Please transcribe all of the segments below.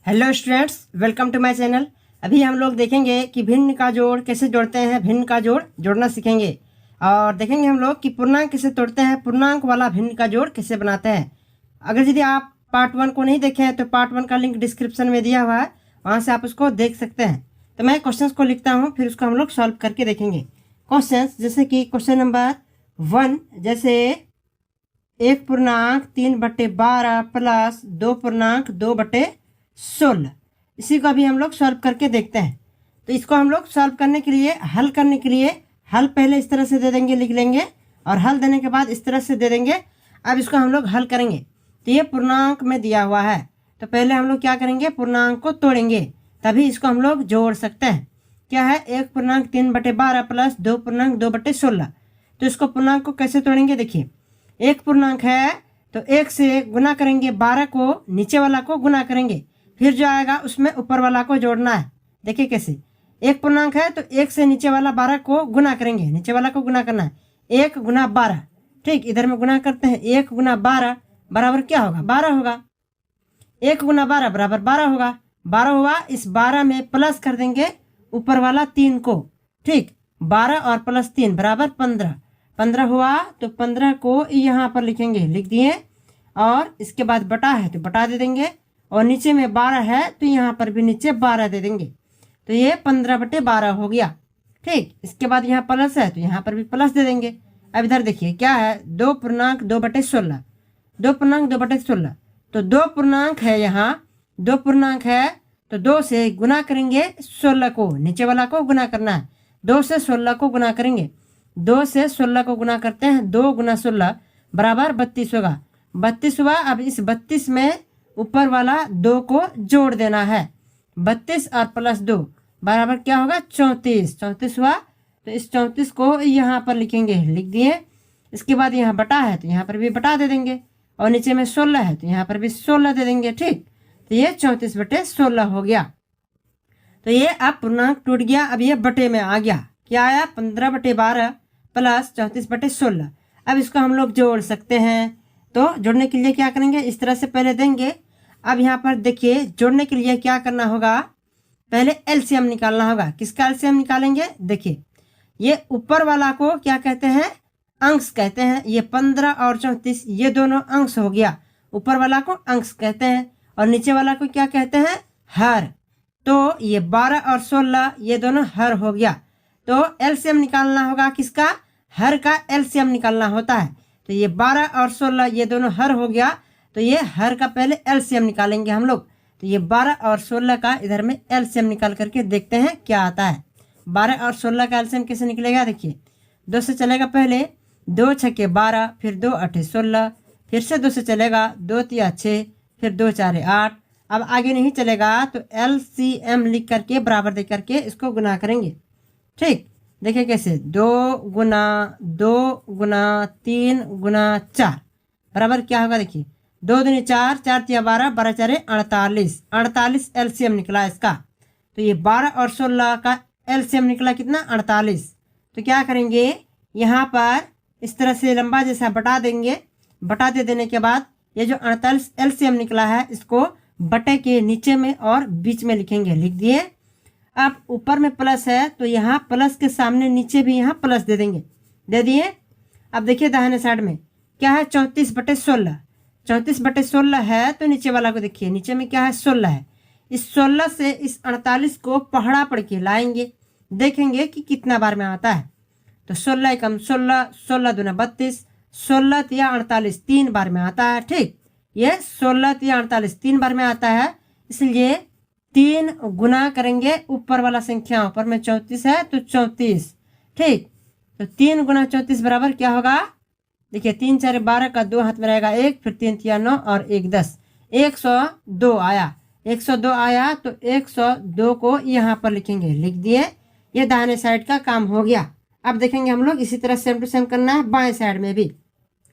Hello students, welcome to my channel. अभी हम लोग देखेंगे कि भिन्न का जोड़ कैसे जोड़ते हैं, भिन्न का जोड़ जोड़ना सीखेंगे और देखेंगे हम लोग कि पूर्णांक कैसे तोड़ते हैं, पूर्णांक वाला भिन्न का जोड़ कैसे बनाते हैं। अगर यदि आप पार्ट 1 को नहीं देखे हैं तो पार्ट 1 का लिंक डिस्क्रिप्शन में दिया हुआ है, वहाँ से आप उसको देख सकते हैं। तो मैं क्वेश्चन को लिखता हूँ, फिर उसको हम लोग सॉल्व करके देखेंगे। क्वेश्चन जैसे कि क्वेश्चन नंबर 1, जैसे 1.3/12 प्लस 2.2/16, इसी को अभी हम लोग सॉल्व करके देखते हैं। तो इसको हम लोग सॉल्व करने के लिए, हल करने के लिए, हल पहले इस तरह से दे देंगे, लिख लेंगे, और हल देने के बाद इस तरह से दे देंगे। अब इसको हम लोग हल करेंगे। तो ये पूर्णांक में दिया हुआ है, तो पहले हम लोग क्या करेंगे, पूर्णांक को तोड़ेंगे, तभी इसको हम लोग जोड़ सकते हैं। क्या है, 1.3/12 प्लस 2.2/16। तो इसको पूर्णांक को कैसे तोड़ेंगे, देखिए। एक पूर्णांक है तो 1 से गुना करेंगे, 12 को नीचे वाला को गुना करेंगे, फिर जो आएगा उसमें ऊपर वाला को जोड़ना है। देखिए कैसे, एक पूर्णांक है तो 1 से नीचे वाला 12 को गुना करेंगे, नीचे वाला को गुना करना है। 1 गुना 12, ठीक, इधर में गुना करते हैं। 1 गुना 12 बराबर क्या होगा, 12 होगा। 1 गुना 12 बराबर 12 होगा। 12 हुआ, इस 12 में प्लस कर देंगे ऊपर वाला 3 को, ठीक। 12 और प्लस 3 बराबर 15। 15 हुआ तो 15 को यहाँ पर लिखेंगे, लिख दिए, और इसके बाद बटा है तो बटा दे देंगे, और नीचे में 12 है तो यहाँ पर भी नीचे 12 दे देंगे। तो ये 15/12 हो गया, ठीक। इसके बाद यहाँ प्लस है तो यहाँ पर भी प्लस दे देंगे। अब इधर देखिए क्या है, 2.2/16, 2.2/16। तो 2 पूर्णांक है, यहाँ 2 पूर्णांक है तो 2 से गुना करेंगे 16 को, नीचे वाला को गुना करना है। 2 से 16 को गुना करेंगे, 2 से 16 को गुना करते हैं, 2 गुना 16 बराबर 32 होगा। 32 हुआ, अब इस 32 में ऊपर वाला 2 को जोड़ देना है। 32 और प्लस 2 बराबर क्या होगा, 34। 34 हुआ तो इस 34 को यहाँ पर लिखेंगे, लिख दिए। इसके बाद यहाँ बटा है तो यहाँ पर भी बटा दे देंगे, और नीचे में 16 है तो यहाँ पर भी 16 दे देंगे, ठीक। तो ये 34/16 हो गया। तो ये अब पूर्णांक टूट गया। अब ये बटे में आ गया, क्या आया, 15/12 प्लस 34/16। अब इसको हम लोग जोड़ सकते हैं। तो जोड़ने के लिए क्या करेंगे, इस तरह से पहले देंगे। अब यहाँ पर देखिए, जोड़ने के लिए क्या करना होगा, पहले एलसीएम निकालना होगा। किसका एलसीएम निकालेंगे, देखिए। ये ऊपर वाला को क्या कहते हैं, अंश कहते हैं। ये 15 और 34 ये दोनों अंश हो गया, ऊपर वाला को अंश कहते हैं, और नीचे वाला को क्या कहते हैं, हर। तो ये 12 और 16 ये दोनों हर हो गया। तो एलसीएम निकालना होगा, किसका, हर का एलसीएम निकालना होता है। तो ये 12 और 16 ये दोनों हर हो गया, तो ये हर का पहले एलसीएम निकालेंगे हम लोग। तो ये 12 और 16 का इधर में एलसीएम निकाल करके देखते हैं क्या आता है। 12 और 16 का एलसीएम कैसे निकलेगा, देखिए। 2 से चलेगा पहले, 2 छक्के 12, फिर 2 8 16, फिर से 2 से चलेगा, 2 3 6, फिर 2 4 8। अब आगे नहीं चलेगा तो एलसीएम लिख करके बराबर दे करके इसको गुना करेंगे, ठीक। देखिए कैसे, 2 गुना 2 गुना 3 गुना 4 बराबर क्या होगा, देखिए। 2 दूनी 4, 4 तिया 12, 12 4 48, 48 एलसीएम निकला इसका। तो ये 12 और 16 का एलसीएम निकला कितना, 48। तो क्या करेंगे, यहाँ पर इस तरह से लंबा जैसा बटा देंगे। बटा दे देने के बाद ये जो 48 एलसीएम निकला है, इसको बटे के नीचे में और बीच में लिखेंगे, लिख दिए। अब ऊपर में प्लस है तो यहाँ प्लस के सामने नीचे भी यहाँ प्लस दे देंगे, दे दिए। अब देखिए दाहिने साइड में क्या है, 34/16। 34/16 है तो नीचे वाला को देखिए, नीचे में क्या है, 16 है। इस 16 से इस 48 को पहाड़ा पढ़ के लाएंगे, देखेंगे कि कितना बार में आता है। तो 16 एकम 16, 16 दूना 32, 16 तिया 48 3 बार में आता है, ठीक। ये 16 तिया 48 3 बार में आता है, इसलिए 3 गुना करेंगे ऊपर वाला संख्या, ऊपर में 34 है तो 34, ठीक। तो 3 गुना 34 बराबर क्या होगा, देखिए। 3 4 12 का 2 हाथ में रहेगा 1, फिर 3 तिया 9 और 1 10, 102 आया। 102 आया तो 102 को यहाँ पर लिखेंगे, लिख दिए। ये दाहिने साइड का काम हो गया। अब देखेंगे हम लोग इसी तरह सेम टू सेम करना है बाएं साइड में भी,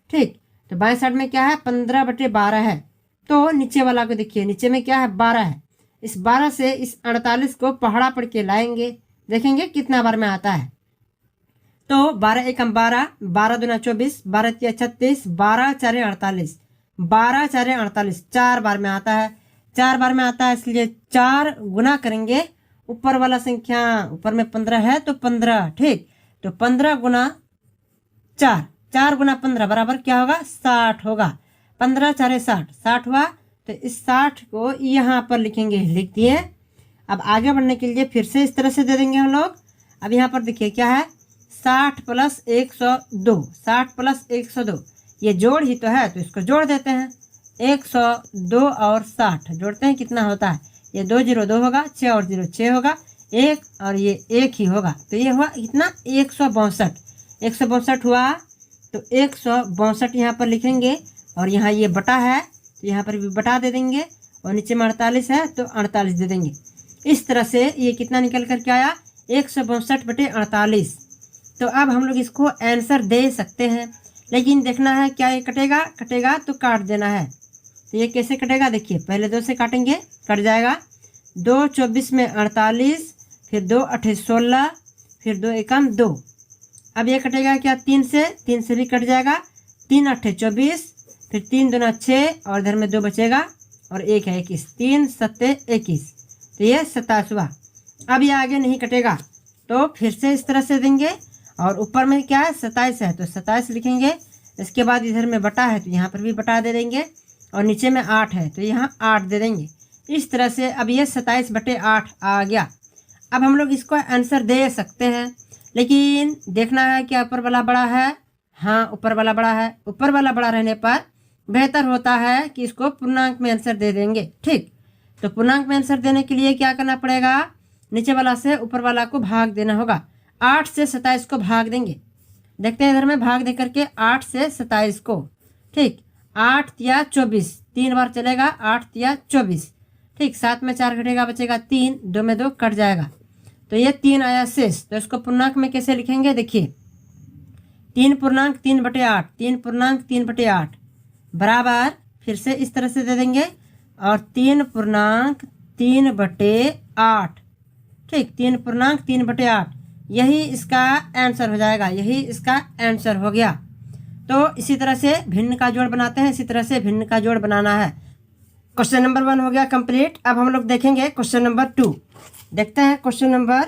ठीक। तो बाएं साइड में क्या है, 15/12 है, तो नीचे वाला को देखिए, नीचे में क्या है, 12 है। इस 12 से इस 48 को पहाड़ा पढ़ के लाएंगे, देखेंगे कितना बार में आता है। तो 12 एकम 12, 12 दूना 24, 12 तिया 36, 12 4 48, 12 4 48 4 बार में आता है। 4 बार में आता है, इसलिए 4 गुना करेंगे ऊपर वाला संख्या, ऊपर में 15 है तो 15, ठीक। तो 15 गुना 4, 4 गुना 15 बराबर क्या होगा, 60 होगा। 15 4 60, 60 हुआ। तो इस 60 को यहाँ पर लिखेंगे, लिख दिए। अब आगे बढ़ने के लिए फिर से इस तरह से दे देंगे हम लोग। अब यहाँ पर देखिए क्या है, 60 प्लस 102, 60 प्लस 102, ये जोड़ ही तो है, तो इसको जोड़ देते हैं। 102 और 60 जोड़ते हैं, कितना होता है, ये 2 0 2 होगा, 6 और 0 6 होगा, 1 और ये 1 ही होगा। तो ये हुआ कितना, 162, 162 हुआ। तो 162 यहाँ पर लिखेंगे, और यहाँ ये बटा है तो यहाँ पर भी बटा दे देंगे, और नीचे में 48 है तो 48 दे देंगे। इस तरह से ये कितना निकल कर के आया, 162/48। तो अब हम लोग इसको आंसर दे सकते हैं, लेकिन देखना है क्या ये कटेगा, कटेगा तो काट देना है। तो ये कैसे कटेगा, देखिए पहले 2 से काटेंगे, कट जाएगा। 2 24 में 48, फिर 2 8 16, फिर 2 1 2। अब ये कटेगा क्या, 3 से, 3 से भी कट जाएगा। 3 8 24, फिर 3 2 6, और इधर में 2 बचेगा और 1 है 21, 3 7 21। तो ये 27 हुआ। अब ये आगे नहीं कटेगा, तो फिर से इस तरह से देंगे, और ऊपर में क्या है, 27 है तो 27 लिखेंगे। इसके बाद इधर में बटा है तो यहाँ पर भी बटा दे देंगे, और नीचे में 8 है तो यहाँ 8 दे देंगे। इस तरह से अब ये 27/8 आ गया। अब हम लोग इसको आंसर दे सकते हैं, लेकिन देखना है कि ऊपर वाला बड़ा है। हाँ, ऊपर वाला बड़ा है। ऊपर वाला बड़ा रहने पर बेहतर होता है कि इसको पूर्णांक में आंसर दे देंगे, ठीक। तो पूर्णांक में आंसर देने के लिए क्या करना पड़ेगा, नीचे वाला से ऊपर वाला को भाग देना होगा। 8 से 27 को भाग देंगे, देखते हैं इधर में भाग दे करके 8 से 27 को, ठीक। 8 या 24, 3 बार चलेगा, 8 या 24, ठीक। 7 में 4 घटेगा, बचेगा 3, 2 में 2 कट जाएगा, तो ये 3 आया शेष। तो इसको पूर्णांक में कैसे लिखेंगे, देखिए 3/3/8, 3/3/8 बराबर, फिर से इस तरह से दे देंगे, और 3/3/8, ठीक। 3/3/8 यही इसका आंसर हो जाएगा, यही इसका आंसर हो गया। तो इसी तरह से भिन्न का जोड़ बनाते हैं, इसी तरह से भिन्न का जोड़ बनाना है। क्वेश्चन नंबर 1 हो गया कंप्लीट। अब हम लोग देखेंगे क्वेश्चन नंबर 2। देखते हैं क्वेश्चन नंबर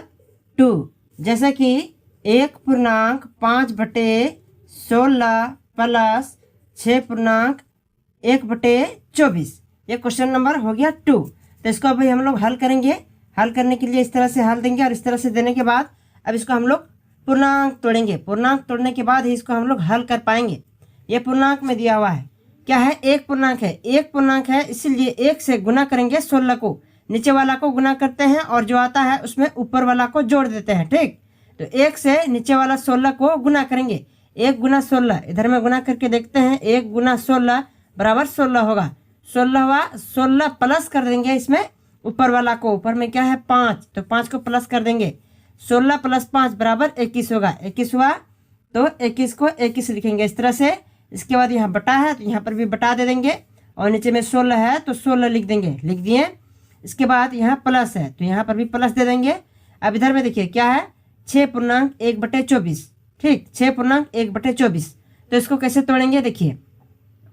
2, जैसे कि 1/5/16 प्लस 6/1/24, ये क्वेश्चन नंबर हो गया 2। तो इसको अभी हम लोग हल करेंगे। हल करने के लिए इस तरह से हल देंगे, और इस तरह से देने के बाद अब इसको हम लोग पूर्णांक तोड़ेंगे। पूर्णांक तोड़ने के बाद ही इसको हम लोग हल कर पाएंगे। ये पूर्णांक में दिया हुआ है, क्या है, एक पूर्णांक है। एक पूर्णांक है, इसीलिए 1 से गुना करेंगे 16 को, नीचे वाला को गुना करते हैं, और जो आता है उसमें ऊपर वाला को जोड़ देते हैं, ठीक। तो 1 से नीचे वाला 16 को गुना करेंगे। 1 गुना 16, इधर में गुना करके देखते हैं, 1 गुना 16 बराबर 16 होगा। 16 हुआ, 16 प्लस कर देंगे इसमें ऊपर वाला को, ऊपर में क्या है 5, तो 5 को प्लस कर देंगे। 16 + 5 बराबर 21 होगा। 21 हुआ, तो 21 को 21 लिखेंगे इस तरह से। इसके बाद यहाँ बटा है तो यहाँ पर भी बटा दे देंगे, और नीचे में 16 है तो 16 लिख देंगे, लिख दिए। इसके बाद यहाँ प्लस है तो यहाँ पर भी प्लस दे देंगे। अब इधर में देखिए क्या है, 6/1/24, ठीक। 6/1/24, तो इसको कैसे तोड़ेंगे, देखिए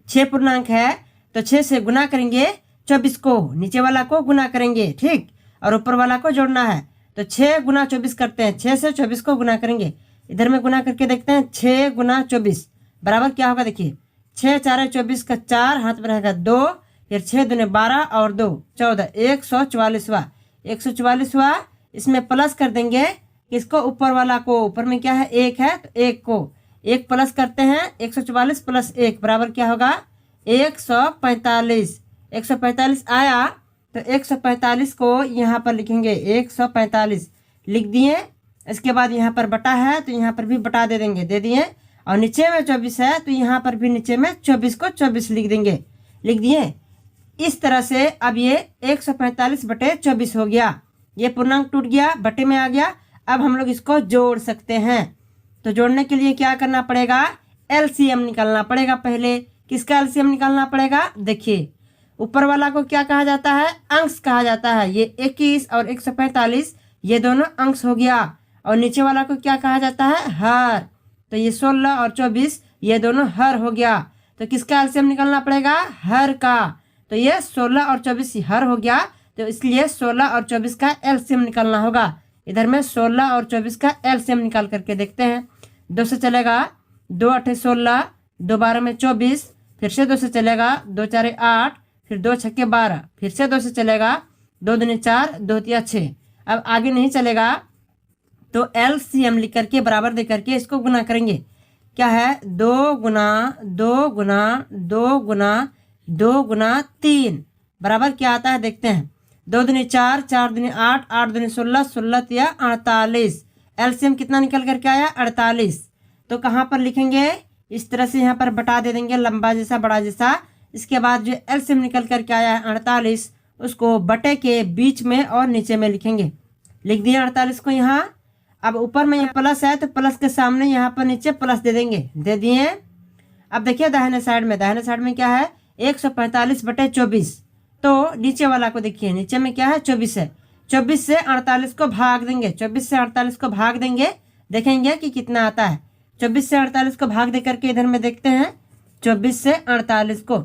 6 पूर्णांक है तो 6 से गुना करेंगे 24 को, नीचे वाला को गुना करेंगे, ठीक, और ऊपर वाला को जोड़ना है। तो 6 गुना 24 करते हैं, 6 से 24 को गुना करेंगे। इधर में गुना करके देखते हैं, 6 गुना 24 बराबर क्या होगा, देखिए 6 4 24 का 4 हाथ में रहेगा 2, फिर 6 दूने 12 और 2 14, 144 हुआ। 144 हुआ, इसमें प्लस कर देंगे किसको, ऊपर वाला को। ऊपर में क्या है 1 है तो 1 को 1 प्लस करते हैं, 144 + 1 बराबर क्या होगा 145। 145 आया तो 145 को यहाँ पर लिखेंगे, 145 लिख दिए। इसके बाद यहाँ पर बटा है तो यहाँ पर भी बटा दे देंगे, दे दिए। और नीचे में 24 है तो यहाँ पर भी नीचे में 24 को 24 लिख देंगे, लिख दिए। इस तरह से अब ये 145/24 हो गया। ये पूर्णांक टूट गया, बटे में आ गया। अब हम लोग इसको जोड़ सकते हैं। तो जोड़ने के लिए क्या करना पड़ेगा, एलसीएम निकालना पड़ेगा। पहले किसका एलसीएम निकालना पड़ेगा, देखिए ऊपर वाला को क्या कहा जाता है, अंश कहा जाता है। ये 21 और 145 ये दोनों अंश हो गया। और नीचे वाला को क्या कहा जाता है, हर। तो ये 16 और 24 ये दोनों हर हो गया। तो किसका एलसीएम निकालना पड़ेगा, हर का। तो ये 16 और 24 हर हो गया, तो इसलिए 16 और 24 का एलसीएम निकालना होगा। इधर में 16 और 24 का एलसीएम निकाल करके देखते हैं। 2 से चलेगा 2 8 16, 2 12 में 24, फिर से 2 से चलेगा 2 4 8, फिर 2 6 12, फिर से 2 से चलेगा 2 दूनी 4, 2 3 6। अब आगे नहीं चलेगा तो एलसीएम लिख करके बराबर दे करके इसको गुना करेंगे। क्या है 2 गुना 2 गुना 2 गुना 2 गुना 3 बराबर क्या आता है देखते हैं। 2 दूनी 4, 4 दूनी 8, 8 दूनी 16, 16 तिया 48। एलसीएम कितना निकल करके आया 48। तो कहाँ पर लिखेंगे इस तरह से यहाँ पर बटा दे देंगे लंबा जैसा बड़ा जैसा। इसके बाद जो एलसीएम निकल करके आया है 48 उसको बटे के बीच में और नीचे में लिखेंगे। लिख दिए 48 को यहाँ। अब ऊपर में यहाँ प्लस है तो प्लस के सामने यहाँ पर नीचे प्लस दे देंगे, दे दिए। अब देखिए दाहिने साइड में क्या है 145 बटे 24। तो नीचे वाला को देखिए, नीचे में क्या है 24 है। 24 से 48 को भाग देंगे, 24 से 48 को भाग देंगे, देखेंगे कि कितना आता है। 24 से 48 को भाग दे करके इधर में देखते हैं 24 से 48 को,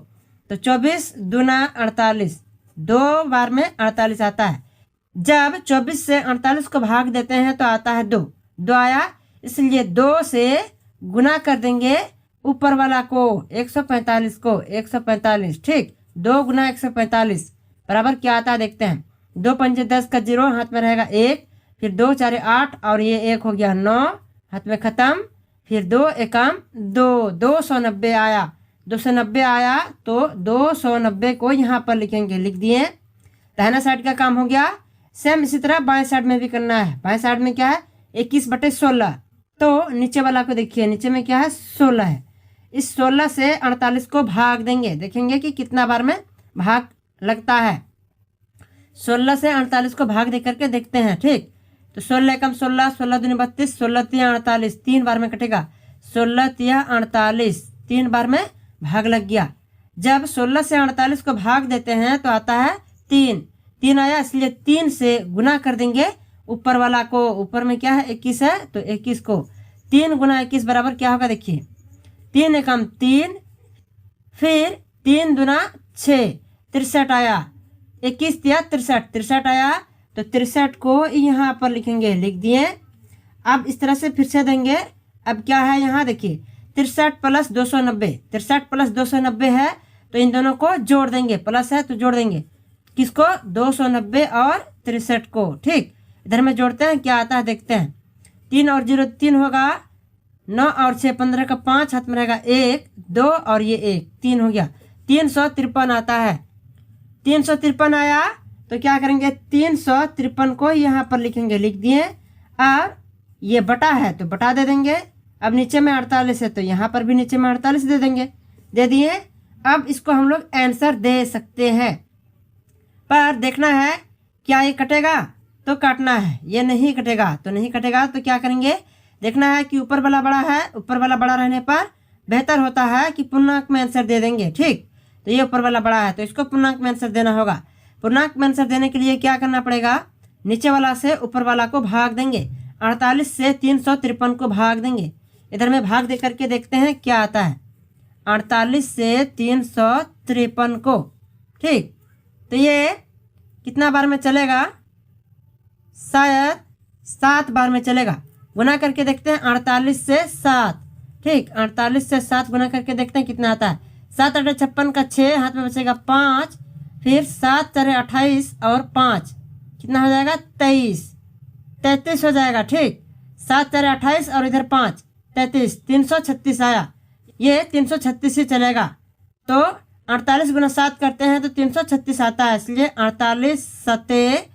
तो 24 दूना 48, 2 बार में 48 आता है। जब 24 से 48 को भाग देते हैं तो आता है 2 आया, इसलिए 2 से गुना कर देंगे ऊपर वाला को 145 को 145। ठीक, 2 गुना 145 बराबर क्या आता है देखते हैं। 2 पंजे 10 का 0 हाथ में रहेगा 1, फिर 2 4 8 और ये 1 हो गया 9 हाथ में खत्म, फिर 2 एकम 2, 290 आया। 290 आया तो 290 को यहाँ पर लिखेंगे, लिख दिए। दाहिना साइड का काम हो गया। सेम इसी तरह बाएं साइड में भी करना है। बाएं साइड में क्या है 21 बटे 16, तो नीचे वाला को देखिए, नीचे में क्या है 16 है। इस 16 से 48 को भाग देंगे, देखेंगे कि कितना बार में भाग लगता है। 16 से 48 को भाग दे करके देखते हैं। ठीक, तो 16 एकम 16, 16 दूनी 32, 16 तिया 48, 3 बार में कटेगा। 16 तिया 48 3 बार में भाग लग गया। जब 16 से 48 को भाग देते हैं तो आता है 3 आया, इसलिए 3 से गुना कर देंगे ऊपर वाला को। ऊपर में क्या है 21 है तो 21 को 3 गुना 21 बराबर क्या होगा देखिए 3 एकम 3, फिर 3 दूना 6, 63 आया। 21 तिया 63 आया, तो 63 को यहाँ पर लिखेंगे, लिख दिए। अब इस तरह से फिर से देंगे। अब क्या है यहाँ देखिए 63 प्लस 290, 63 प्लस 290 है तो इन दोनों को जोड़ देंगे, प्लस है तो जोड़ देंगे किसको 290 और 63 को। ठीक, इधर में जोड़ते हैं क्या आता है देखते हैं। 3 और 0 3 होगा, 9 और 6 15 का 5 हाथ में रहेगा 1 2 और ये 1 3 हो गया। 353 आता है। 353 आया तो क्या करेंगे 353 को यहाँ पर लिखेंगे, लिख दिए। और ये बटा है तो बटा दे देंगे। अब नीचे में 48 है तो यहाँ पर भी नीचे में 48 दे देंगे, दे दिए। अब इसको हम लोग आंसर दे सकते हैं, पर देखना है क्या ये कटेगा तो काटना है, ये नहीं कटेगा तो नहीं कटेगा। तो क्या करेंगे देखना है कि ऊपर वाला बड़ा है, ऊपर वाला बड़ा रहने पर बेहतर होता है कि पूर्णांक में आंसर दे देंगे। ठीक, तो ये ऊपर वाला बड़ा है तो इसको पूर्णांक में आंसर देना होगा। पूर्णांक में आंसर देने के लिए क्या करना पड़ेगा, नीचे वाला से ऊपर वाला को भाग देंगे। 48 से 353 को भाग देंगे। इधर में भाग दे करके देखते हैं क्या आता है 48 से 353 को। ठीक, तो ये कितना बार में चलेगा, शायद 7 बार में चलेगा। गुना करके देखते हैं 48 से 7। ठीक, 48 से 7 गुना करके देखते हैं कितना आता है। 7 8 56 का 6 हाथ में बचेगा 5, फिर 7 4 28 और 5 कितना हो जाएगा 33 हो जाएगा। ठीक, 7 4 28 और इधर 5 33, 336 आया। ये 336 ही चलेगा। तो 48 गुना 7 करते हैं तो 336 आता है, इसलिए 48 सते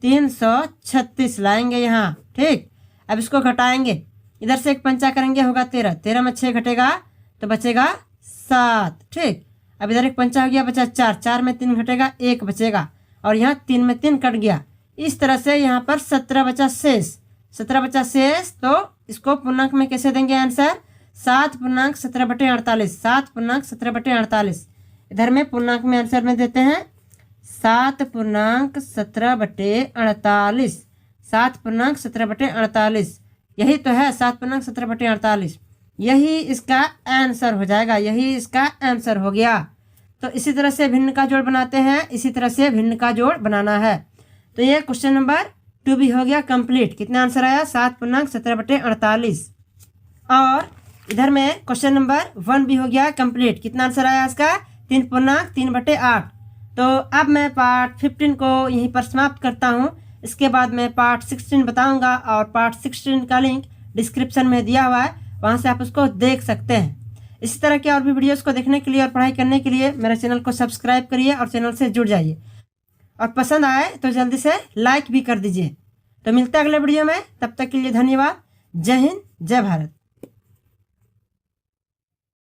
336 लाएंगे यहाँ। ठीक, अब इसको घटाएंगे, इधर से एक पंचा करेंगे होगा 13, 13 में 6 घटेगा तो बचेगा 7। ठीक, अब इधर एक पंचा हो गया बचा 4, 4 में 3 घटेगा 1 बचेगा और यहाँ 3 में 3 कट गया। इस तरह से यहाँ पर 17 बचा शेष, 17 बचा शेष। तो इसको पूर्णांक में कैसे देंगे आंसर 7 पूर्णांक 17 बटे 48, 7 पूर्णांक 17 बटे 48। इधर में पूर्णांक में आंसर में देते हैं 7 पूर्णांक 17 बटे 48, 7 पूर्णांक 17 बटे 48। यही तो है 7 पूर्णांक 17 बटे 48, यही इसका आंसर हो जाएगा, यही इसका आंसर हो गया। तो इसी तरह से भिन्न का जोड़ बनाते हैं, इसी तरह से भिन्न का जोड़ बनाना है। तो ये क्वेश्चन नंबर 2 भी हो गया कंप्लीट। कितना आंसर आया? 7×17/48। और इधर में क्वेश्चन नंबर 1 भी हो गया कंप्लीट। कितना आंसर आया इसका? 3×3/8। तो अब मैं पार्ट 15 को यहीं पर समाप्त करता हूँ। इसके बाद मैं पार्ट 16 बताऊंगा और पार्ट 16 का लिंक डिस्क्रिप्शन में दिया हुआ है, वहाँ से आप उसको देख सकते हैं। इसी तरह के और भी वीडियोस को देखने के लिए और पढ़ाई करने के लिए मेरे चैनल को सब्सक्राइब करिए और चैनल से जुड़ जाइए। और पसंद आए तो जल्दी से लाइक भी कर दीजिए। तो मिलते हैं अगले वीडियो में, तब तक के लिए धन्यवाद। जय हिंद, जय भारत।